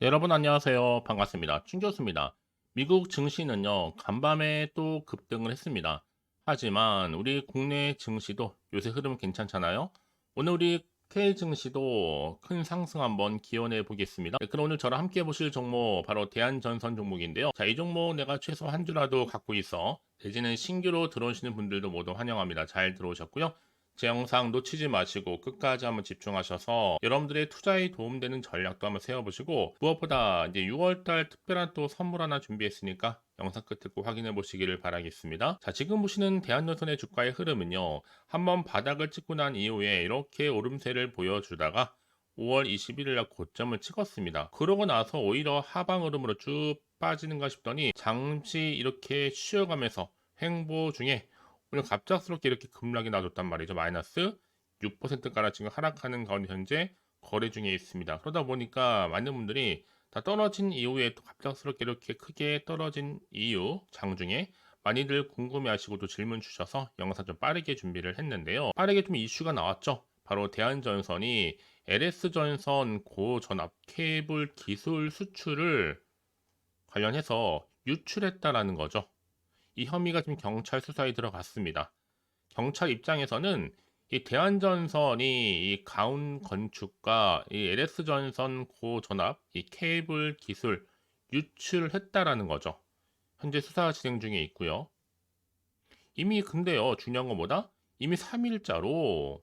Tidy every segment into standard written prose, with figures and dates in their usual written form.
네, 여러분 안녕하세요. 반갑습니다. 춘 교수입니다. 미국 증시는요, 간밤에 또 급등을 했습니다. 하지만 우리 국내 증시도 요새 흐름 괜찮잖아요. 오늘 우리 K 증시도 큰 상승 한번 기원해 보겠습니다. 네, 그럼 오늘 저랑 함께 보실 종목 바로 대한전선 종목인데요. 자, 이 종목 내가 최소 한 주라도 갖고 있어. 대신에 신규로 들어오시는 분들도 모두 환영합니다. 잘 들어오셨고요. 제 영상 놓치지 마시고 끝까지 한번 집중하셔서 여러분들의 투자에 도움되는 전략도 한번 세워보시고, 무엇보다 이제 6월달 특별한 또 선물 하나 준비했으니까 영상 끝에 꼭 확인해 보시기를 바라겠습니다. 자, 지금 보시는 대한전선의 주가의 흐름은요, 한번 바닥을 찍고 난 이후에 이렇게 오름세를 보여주다가 5월 21일 날 고점을 찍었습니다. 그러고 나서 오히려 하방 흐름으로 쭉 빠지는가 싶더니 잠시 이렇게 쉬어가면서 횡보 중에 오늘 갑작스럽게 이렇게 급락이 나줬단 말이죠. 마이너스 6%가량 지금 하락하는 가운데 현재 거래 중에 있습니다. 그러다 보니까 많은 분들이 다 떨어진 이후에 또 갑작스럽게 이렇게 크게 떨어진 이유 장중에 많이들 궁금해하시고 또 질문 주셔서 영상 좀 빠르게 준비를 했는데요. 빠르게 좀 이슈가 나왔죠. 바로 대한전선이 LS전선 고전압 케이블 기술 수출을 관련해서 유출했다라는 거죠. 이 혐의가 지금 경찰 수사에 들어갔습니다. 경찰 입장에서는 이 대한전선이 이 가운 건축과 이 LS전선 고전압 이 케이블 기술 유출했다라는 거죠. 현재 수사 진행 중에 있고요. 이미 근데요, 중요한 건 뭐다? 이미 3일자로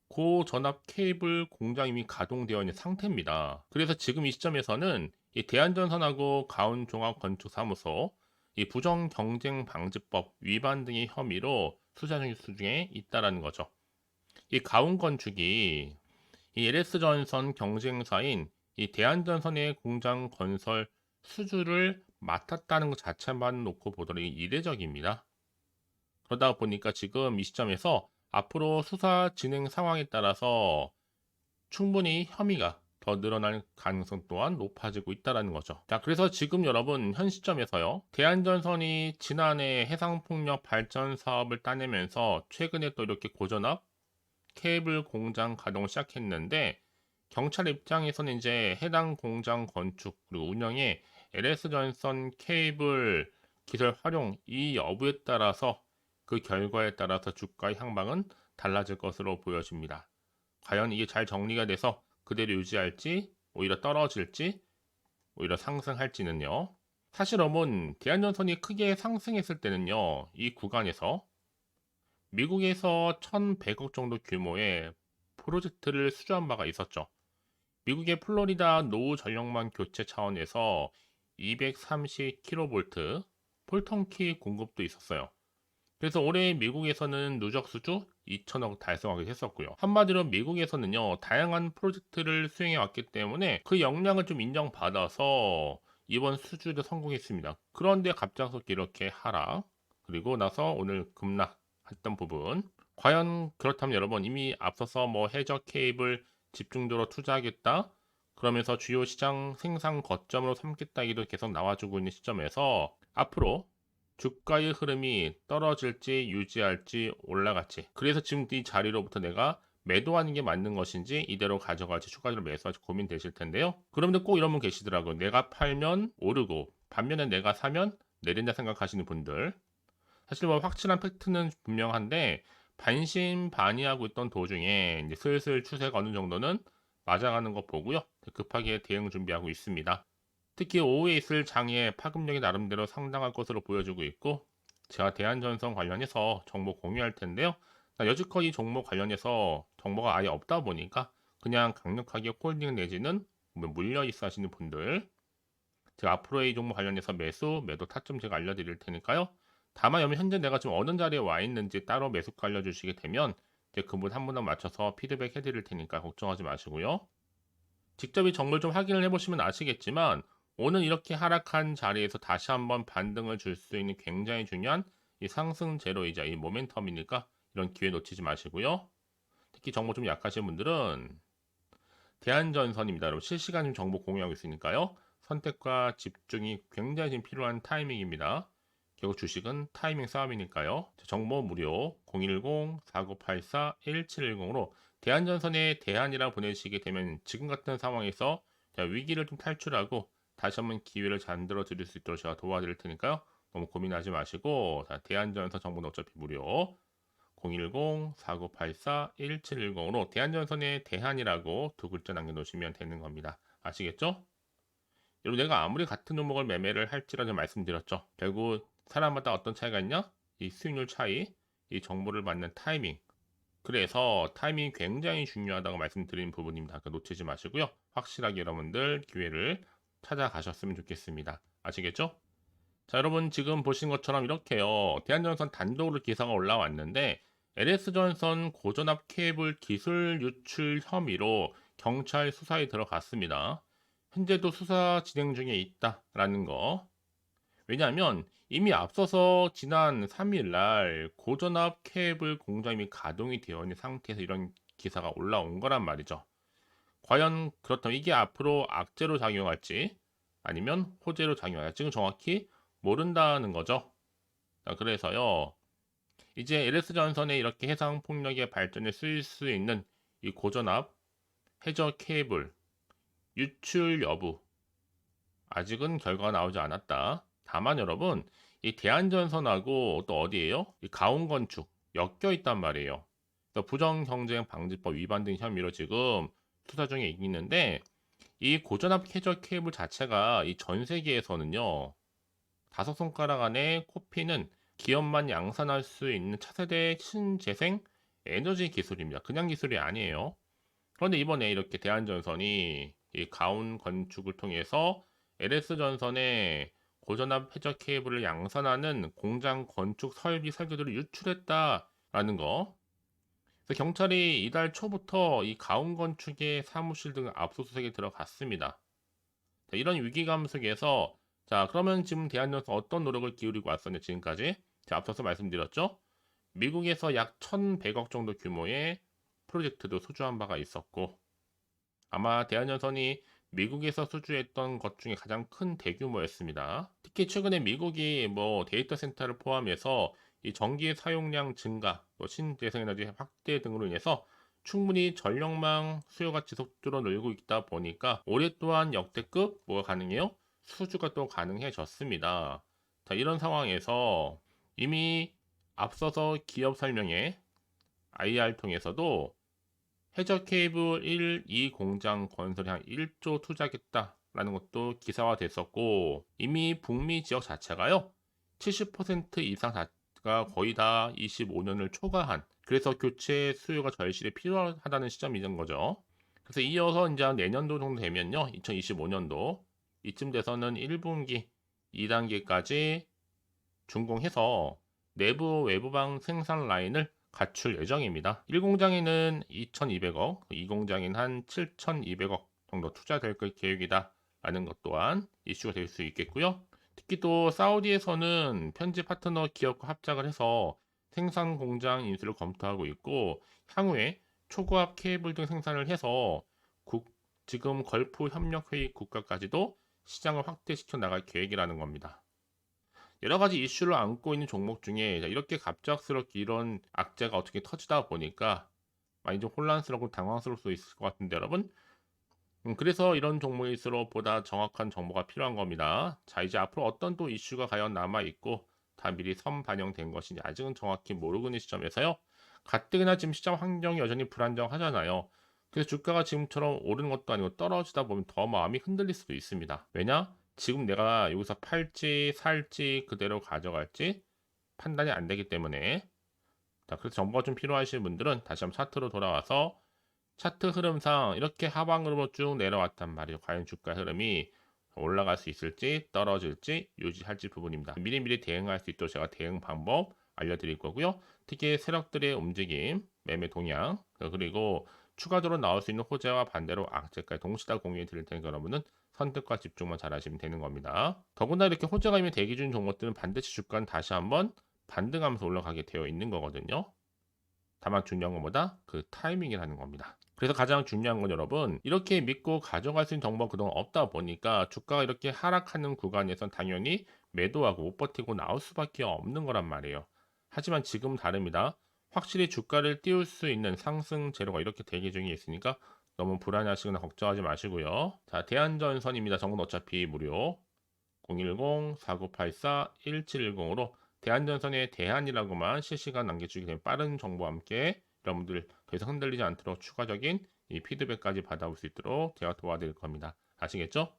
고전압 케이블 공장이 이미 가동되어 있는 상태입니다. 그래서 지금 이 시점에서는 이 대한전선하고 가운종합건축사무소 이 부정경쟁방지법 위반 등의 혐의로 수사 중에 있다라는 거죠. 이 가운건축이 이 LS전선 경쟁사인 이 대한전선의 공장 건설 수주를 맡았다는 것 자체만 놓고 보더니 이례적입니다. 그러다 보니까 지금 이 시점에서 앞으로 수사 진행 상황에 따라서 충분히 혐의가 더 늘어날 가능성 또한 높아지고 있다는 거죠. 자, 그래서 지금 여러분 현 시점에서요. 대한전선이 지난해 해상풍력 발전 사업을 따내면서 최근에 또 이렇게 고전압 케이블 공장 가동 시작했는데, 경찰 입장에서는 이제 해당 공장 건축 그리고 운영에 LS전선 케이블 기술 활용 이 여부에 따라서 그 결과에 따라서 주가의 향방은 달라질 것으로 보여집니다. 과연 이게 잘 정리가 돼서 그대로 유지할지, 오히려 떨어질지, 오히려 상승할지는요. 사실 여러분, 대한전선이 크게 상승했을 때는요, 이 구간에서 미국에서 1100억 정도 규모의 프로젝트를 수주한 바가 있었죠. 미국의 플로리다 노후 전력망 교체 차원에서 230kV 폴턴키 공급도 있었어요. 그래서 올해 미국에서는 누적 수주 2천억 달성하게 했었고요. 한마디로 미국에서는요, 다양한 프로젝트를 수행해 왔기 때문에 그 역량을 좀 인정받아서 이번 수주도 성공했습니다. 그런데 갑작스럽게 이렇게 하락, 그리고 나서 오늘 급락했던 부분. 과연 그렇다면 여러분 이미 앞서서 뭐 해저 케이블 집중적으로 투자하겠다, 그러면서 주요 시장 생산 거점으로 삼겠다 얘기도 계속 나와주고 있는 시점에서 앞으로 주가의 흐름이 떨어질지 유지할지 올라갈지, 그래서 지금 이 자리로부터 내가 매도하는 게 맞는 것인지 이대로 가져갈지 추가적으로 매수할지 고민되실 텐데요. 그런데 꼭 이런 분 계시더라고요. 내가 팔면 오르고 반면에 내가 사면 내린다 생각하시는 분들. 사실 뭐 확실한 팩트는 분명한데 반신반의하고 있던 도중에 이제 슬슬 추세가 어느 정도는 맞아가는 거 보고요. 급하게 대응 준비하고 있습니다. 특히 오후에 있을 장의 파급력이 나름대로 상당할 것으로 보여지고 있고, 제가 대한전선 관련해서 정보 공유할 텐데요. 여지껏 이 종목 관련해서 정보가 아예 없다 보니까 그냥 강력하게 홀딩 내지는 뭐 물려 있어 하시는 분들, 제가 앞으로 이 종목 관련해서 매도 타점 제가 알려드릴 테니까요. 다만 여러분 현재 내가 지금 어느 자리에 와 있는지 따로 매수가 알려주시게 되면 이제 그분 한 분 맞춰서 피드백 해드릴 테니까 걱정하지 마시고요. 직접 이 정보를 좀 확인을 해보시면 아시겠지만 오늘 이렇게 하락한 자리에서 다시 한번 반등을 줄 수 있는 굉장히 중요한 이 상승 제로이자 이 모멘텀이니까 이런 기회 놓치지 마시고요. 특히 정보 좀 약하신 분들은 대한전선입니다. 여러분 실시간 지금 정보 공유하고 있으니까요. 선택과 집중이 굉장히 지금 필요한 타이밍입니다. 결국 주식은 타이밍 싸움이니까요. 정보 무료 010-4984-1710으로 대한전선에 대한이라 보내시게 되면 지금 같은 상황에서 자, 위기를 좀 탈출하고 다시 한번 기회를 만들어 드릴 수 있도록 제가 도와드릴 테니까요. 너무 고민하지 마시고, 자, 대한전선 정보는 어차피 무료. 010-4984-1710으로 대한전선의 대한이라고 두 글자 남겨놓으시면 되는 겁니다. 아시겠죠? 여러분, 내가 아무리 같은 종목을 매매를 할지라도 말씀드렸죠. 결국 사람마다 어떤 차이가 있냐? 이 수익률 차이, 이 정보를 받는 타이밍. 그래서 타이밍이 굉장히 중요하다고 말씀드린 부분입니다. 그러니까 놓치지 마시고요. 확실하게 여러분들 기회를 찾아가셨으면 좋겠습니다. 아시겠죠? 자, 여러분 지금 보신 것처럼 이렇게요. 대한전선 단독으로 기사가 올라왔는데 LS전선 고전압 케이블 기술 유출 혐의로 경찰 수사에 들어갔습니다. 현재도 수사 진행 중에 있다라는 거. 왜냐하면 이미 앞서서 지난 3일 날 고전압 케이블 공장이 가동이 되어 있는 상태에서 이런 기사가 올라온 거란 말이죠. 과연 그렇다면 이게 앞으로 악재로 작용할지 아니면 호재로 작용할지 지금 정확히 모른다는 거죠. 자, 그래서요. 이제 LS전선에 이렇게 해상 폭력의 발전에 쓰일 수 있는 이 고전압 해저 케이블 유출 여부 아직은 결과가 나오지 않았다. 다만 여러분, 이 대한전선하고 또 어디예요? 이 가온건축 엮여 있단 말이에요. 그래서 부정경쟁방지법 위반 등 혐의로 지금 수사 중에 있는데 이 고전압 해저 케이블 자체가 이 전 세계에서는요. 다섯 손가락 안에 꼽히는 기업만 양산할 수 있는 차세대 신재생 에너지 기술입니다. 그냥 기술이 아니에요. 그런데 이번에 이렇게 대한전선이 이 가온 건축을 통해서 LS전선에 고전압 해저 케이블을 양산하는 공장 건축 설비 설계도를 유출했다라는 거. 그래서 경찰이 이달 초부터 이 가온 건축의 사무실 등 압수수색에 들어갔습니다. 자, 이런 위기감 속에서 자, 그러면 지금 대한전선 어떤 노력을 기울이고 왔었냐 지금까지. 자, 앞서서 말씀드렸죠. 미국에서 약 1,100억 정도 규모의 프로젝트도 수주한 바가 있었고 아마 대한전선이 미국에서 수주했던 것 중에 가장 큰 대규모였습니다. 특히 최근에 미국이 뭐 데이터 센터를 포함해서 이 전기 사용량 증가, 또 신재생에너지 확대 등으로 인해서 충분히 전력망 수요가 지속적으로 늘고 있다 보니까 올해 또한 역대급 뭐가 가능해요? 수주가 또 가능해졌습니다. 자, 이런 상황에서 이미 앞서서 기업 설명회 IR 통해서도 해저 케이블 1, 2 공장 건설에 한 1조 투자하겠다라는 것도 기사화 됐었고 이미 북미 지역 자체가요 70% 이상 가 거의 다 25년을 초과한 그래서 교체 수요가 절실히 필요하다는 시점이 된 거죠. 그래서 이어서 이제 내년도 정도 되면요 2025년도 이쯤 돼서는 1분기 2단계까지 준공해서 내부 외부방 생산 라인을 갖출 예정입니다. 1공장에는 2,200억, 2공장에는 한 7,200억 정도 투자될 계획이다 라는 것 또한 이슈가 될 수 있겠고요. 특히 또 사우디에서는 편지 파트너 기업과 합작을 해서 생산 공장 인수를 검토하고 있고 향후에 초고압 케이블 등 생산을 해서 지금 걸프 협력회의 국가까지도 시장을 확대시켜 나갈 계획이라는 겁니다. 여러 가지 이슈를 안고 있는 종목 중에 이렇게 갑작스럽게 이런 악재가 어떻게 터지다 보니까 많이 좀 혼란스럽고 당황스러울 수 있을 것 같은데 여러분 그래서 이런 종목일수록 보다 정확한 정보가 필요한 겁니다. 자, 이제 앞으로 어떤 또 이슈가 과연 남아있고 다 미리 선반영된 것인지 아직은 정확히 모르고 있는 시점에서요. 가뜩이나 지금 시장 환경이 여전히 불안정하잖아요. 그래서 주가가 지금처럼 오르는 것도 아니고 떨어지다 보면 더 마음이 흔들릴 수도 있습니다. 왜냐? 지금 내가 여기서 팔지 살지 그대로 가져갈지 판단이 안 되기 때문에 자, 그래서 정보가 좀 필요하신 분들은 다시 한번 차트로 돌아와서 차트 흐름상 이렇게 하방으로 쭉 내려왔단 말이에요. 과연 주가 흐름이 올라갈 수 있을지 떨어질지 유지할지 부분입니다. 미리미리 대응할 수 있도록 제가 대응 방법 알려드릴 거고요. 특히 세력들의 움직임, 매매 동향, 그리고 추가적으로 나올 수 있는 호재와 반대로 악재까지 동시다 공유해 드릴 테니까 여러분은 선택과 집중만 잘 하시면 되는 겁니다. 더구나 이렇게 호재가 이미 대기 중 종목들은 반드시 주가는 다시 한번 반등하면서 올라가게 되어 있는 거거든요. 다만 중요한 것보다 그 타이밍이라는 겁니다. 그래서 가장 중요한 건 여러분 이렇게 믿고 가져갈 수 있는 정보가 그동안 없다 보니까 주가가 이렇게 하락하는 구간에선 당연히 매도하고 못 버티고 나올 수밖에 없는 거란 말이에요. 하지만 지금 다릅니다. 확실히 주가를 띄울 수 있는 상승 재료가 이렇게 대기 중에 있으니까 너무 불안해하시거나 걱정하지 마시고요. 자, 대한전선입니다. 정보는 어차피 무료. 010-4984-1710으로 대한전선의 대한이라고만 실시간 남겨주게 되면 빠른 정보와 함께 여러분들 더 이상 흔들리지 않도록 추가적인 이 피드백까지 받아볼 수 있도록 제가 도와드릴 겁니다. 아시겠죠?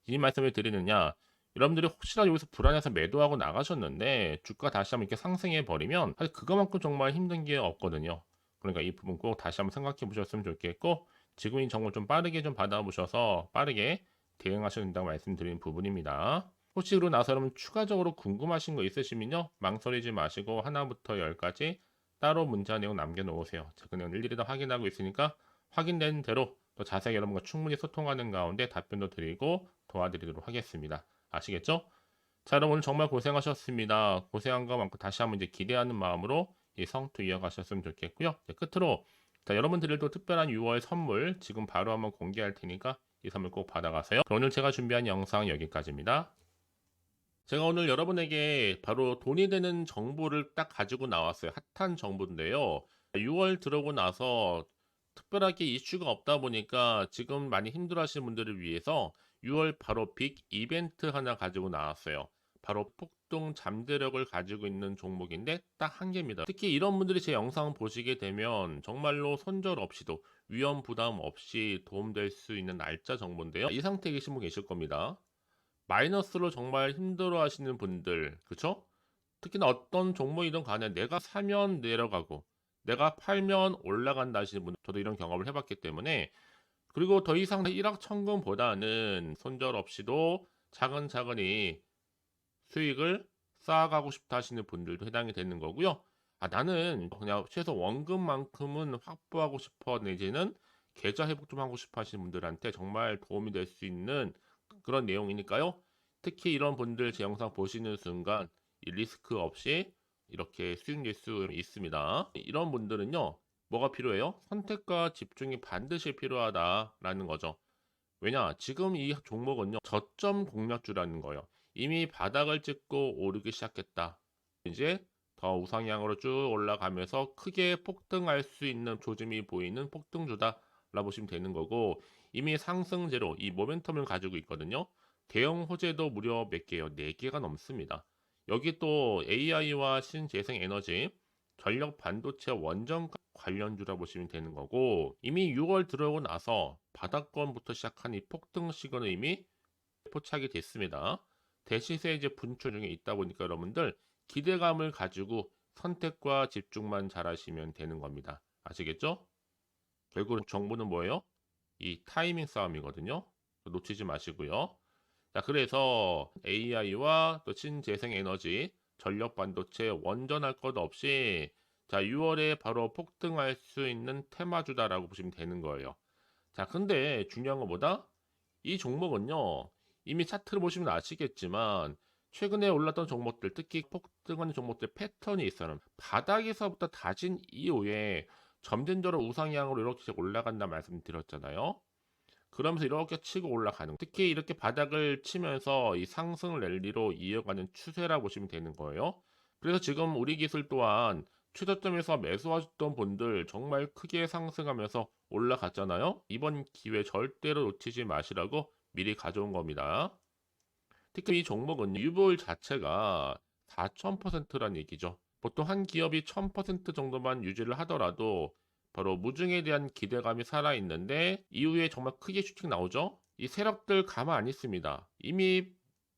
이 말씀을 드리느냐, 여러분들이 혹시라도 여기서 불안해서 매도하고 나가셨는데 주가 다시 한번 이렇게 상승해 버리면 사실 그거만큼 정말 힘든 게 없거든요. 그러니까 이 부분 꼭 다시 한번 생각해 보셨으면 좋겠고, 지금인 정보 좀 빠르게 좀 받아보셔서 빠르게 대응하셔야 된다고 말씀드리는 부분입니다. 혹시 그러고 나서 여러분 추가적으로 궁금하신 거 있으시면요, 망설이지 마시고 하나부터 열까지 따로 문자 내용 남겨놓으세요. 제가 그냥 일일이 다 확인하고 있으니까 확인된 대로 또 자세하게 여러분과 충분히 소통하는 가운데 답변도 드리고 도와드리도록 하겠습니다. 아시겠죠? 자, 여러분 오늘 정말 고생하셨습니다. 고생한 거 많고 다시 한번 이제 기대하는 마음으로 이 성투 이어가셨으면 좋겠고요. 이제 끝으로 자, 여러분들도 특별한 6월 선물 지금 바로 한번 공개할 테니까 이 선물 꼭 받아가세요. 그럼 오늘 제가 준비한 영상 여기까지입니다. 제가 오늘 여러분에게 바로 돈이 되는 정보를 딱 가지고 나왔어요. 핫한 정보인데요. 6월 들어오고 나서 특별하게 이슈가 없다 보니까 지금 많이 힘들어하시는 분들을 위해서 6월 바로 빅 이벤트 하나 가지고 나왔어요. 바로 폭등 잠재력을 가지고 있는 종목인데 딱 한 개입니다. 특히 이런 분들이 제 영상 보시게 되면 정말로 손절 없이도 위험 부담 없이 도움될 수 있는 날짜 정보인데요. 이 상태에 계신 분 계실 겁니다. 마이너스로 정말 힘들어 하시는 분들, 그쵸? 특히나 어떤 종목이든 간에 내가 사면 내려가고 내가 팔면 올라간다 하시는 분, 저도 이런 경험을 해봤기 때문에, 그리고 더 이상 일확천금보다는 손절 없이도 차근차근히 수익을 쌓아가고 싶다 하시는 분들도 해당이 되는 거고요. 아, 나는 그냥 최소 원금만큼은 확보하고 싶어, 내지는 계좌 회복 좀 하고 싶어 하시는 분들한테 정말 도움이 될 수 있는 그런 내용이니까요. 특히 이런 분들 제 영상 보시는 순간 이 리스크 없이 이렇게 수익 낼 수 있습니다. 이런 분들은요, 뭐가 필요해요? 선택과 집중이 반드시 필요하다라는 거죠. 왜냐, 지금 이 종목은요, 저점 공략주라는 거예요. 이미 바닥을 찍고 오르기 시작했다. 이제 더 우상향으로 쭉 올라가면서 크게 폭등할 수 있는 조짐이 보이는 폭등주다 라고 보시면 되는 거고, 이미 상승제로 이 모멘텀을 가지고 있거든요. 대형 호재도 무려 몇 개요? 4개가 넘습니다. 여기 또 AI와 신재생 에너지, 전력 반도체 원전 관련주라 보시면 되는 거고, 이미 6월 들어오고 나서 바닥권부터 시작한 이 폭등 시그널 이미 포착이 됐습니다. 대시세 이제 분출 중에 있다 보니까 여러분들 기대감을 가지고 선택과 집중만 잘하시면 되는 겁니다. 아시겠죠? 결국 정보는 뭐예요? 이 타이밍 싸움이거든요. 놓치지 마시고요. 자, 그래서 AI와 또 신재생 에너지, 전력 반도체 원전할 것 없이 자, 6월에 바로 폭등할 수 있는 테마주다라고 보시면 되는 거예요. 자, 근데 중요한 것보다 이 종목은요, 이미 차트를 보시면 아시겠지만 최근에 올랐던 종목들, 특히 폭등하는 종목들 패턴이 있어요. 바닥에서부터 다진 이후에 점진적으로 우상향으로 이렇게 올라간다 말씀드렸잖아요. 그러면서 이렇게 치고 올라가는, 특히 이렇게 바닥을 치면서 이 상승 랠리로 이어가는 추세라 보시면 되는 거예요. 그래서 지금 우리 기술 또한 최저점에서 매수하셨던 분들 정말 크게 상승하면서 올라갔잖아요. 이번 기회 절대로 놓치지 마시라고 미리 가져온 겁니다. 특히 이 종목은 유보율 자체가 4000%란 얘기죠. 보통 한 기업이 1000% 정도만 유지를 하더라도 바로 무증에 대한 기대감이 살아있는데 이후에 정말 크게 슈팅 나오죠. 이 세력들 가만 안 있습니다. 이미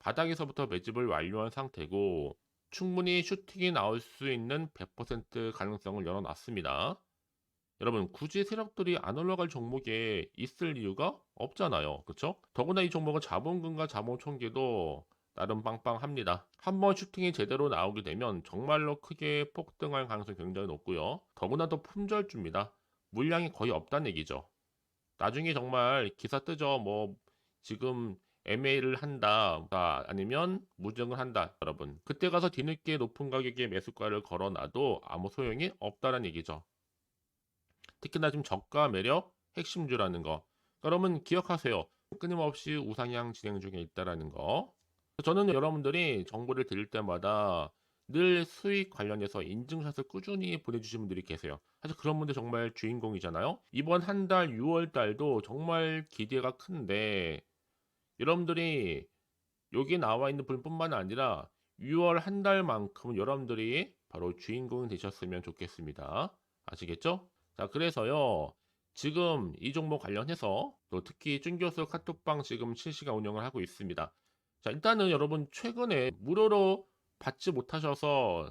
바닥에서부터 매집을 완료한 상태고 충분히 슈팅이 나올 수 있는 100% 가능성을 열어놨습니다. 여러분, 굳이 세력들이 안 올라갈 종목에 있을 이유가 없잖아요. 그쵸? 더구나 이 종목은 자본금과 자본 총계도 나름 빵빵합니다. 한번 슈팅이 제대로 나오게 되면 정말로 크게 폭등할 가능성이 굉장히 높고요. 더구나 더 품절주입니다. 물량이 거의 없다는 얘기죠. 나중에 정말 기사 뜨죠. 뭐 지금 MA를 한다, 아니면 무증을 한다. 여러분, 그때 가서 뒤늦게 높은 가격에 매수가를 걸어놔도 아무 소용이 없다는 얘기죠. 특히나 지금 저가 매력 핵심주라는 거. 여러분 기억하세요. 끊임없이 우상향 진행 중에 있다라는 거. 저는 여러분들이 정보를 드릴 때마다 늘 수익 관련해서 인증샷을 꾸준히 보내주신 분들이 계세요. 사실 그런 분들 정말 주인공이잖아요. 이번 한 달 6월 달도 정말 기대가 큰데 여러분들이 여기 나와 있는 분뿐만 아니라 6월 한 달만큼은 여러분들이 바로 주인공이 되셨으면 좋겠습니다. 아시겠죠? 자, 그래서요. 지금 이 종목 관련해서 또 특히 쭌교수 카톡방 지금 실시간 운영을 하고 있습니다. 자, 일단은 여러분 최근에 무료로 받지 못하셔서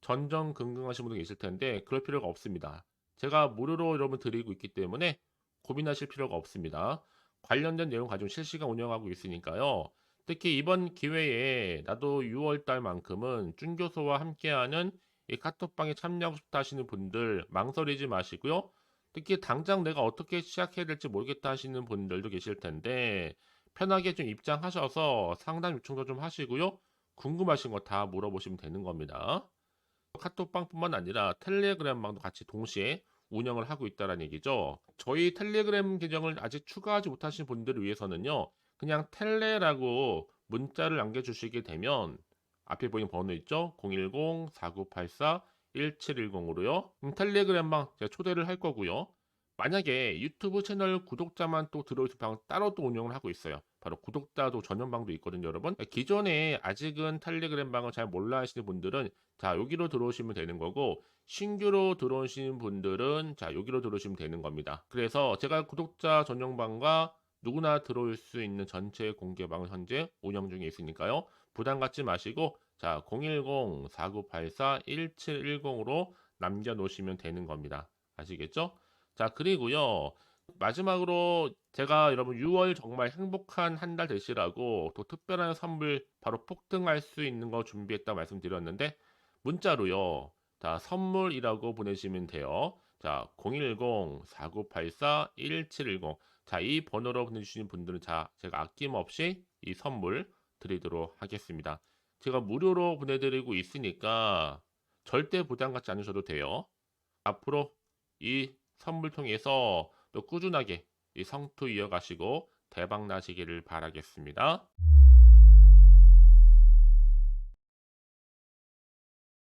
전전긍긍하시는 분들 계실 텐데 그럴 필요가 없습니다. 제가 무료로 여러분 드리고 있기 때문에 고민하실 필요가 없습니다. 관련된 내용 가지고 실시간 운영하고 있으니까요. 특히 이번 기회에 나도 6월 달만큼은 쭌교수와 함께하는 이 카톡방에 참여하고 싶다 하시는 분들 망설이지 마시고요. 특히 당장 내가 어떻게 시작해야 될지 모르겠다 하시는 분들도 계실 텐데 편하게 좀 입장하셔서 상담 요청도 좀 하시고요. 궁금하신 거 다 물어보시면 되는 겁니다. 카톡방뿐만 아니라 텔레그램방도 같이 동시에 운영을 하고 있다는 얘기죠. 저희 텔레그램 계정을 아직 추가하지 못하신 분들을 위해서는요. 그냥 텔레라고 문자를 남겨주시게 되면 앞에 보이는 번호 있죠? 010-4984-1710으로요. 텔레그램방 제가 초대를 할 거고요. 만약에 유튜브 채널 구독자만 또 들어오실 방 따로 또 운영을 하고 있어요. 바로 구독자도 전용방도 있거든요, 여러분. 기존에 아직은 텔레그램 방을 잘 몰라 하시는 분들은 자, 여기로 들어오시면 되는 거고 신규로 들어오시는 분들은 자, 여기로 들어오시면 되는 겁니다. 그래서 제가 구독자 전용방과 누구나 들어올 수 있는 전체 공개방을 현재 운영 중에 있으니까요. 부담 갖지 마시고 자, 010-4984-1710으로 남겨놓으시면 되는 겁니다. 아시겠죠? 자, 그리고요. 마지막으로 제가 여러분 6월 정말 행복한 한 달 되시라고 또 특별한 선물 바로 폭등할 수 있는 거 준비했다 말씀드렸는데 문자로요. 자, 선물이라고 보내시면 돼요. 자, 010-4984-1710. 자, 이 번호로 보내주시는 분들은 자, 제가 아낌없이 이 선물 드리도록 하겠습니다. 제가 무료로 보내드리고 있으니까 절대 부담 갖지 않으셔도 돼요. 앞으로 이 선물 통해서 또 꾸준하게 이 성투 이어가시고 대박 나시기를 바라겠습니다.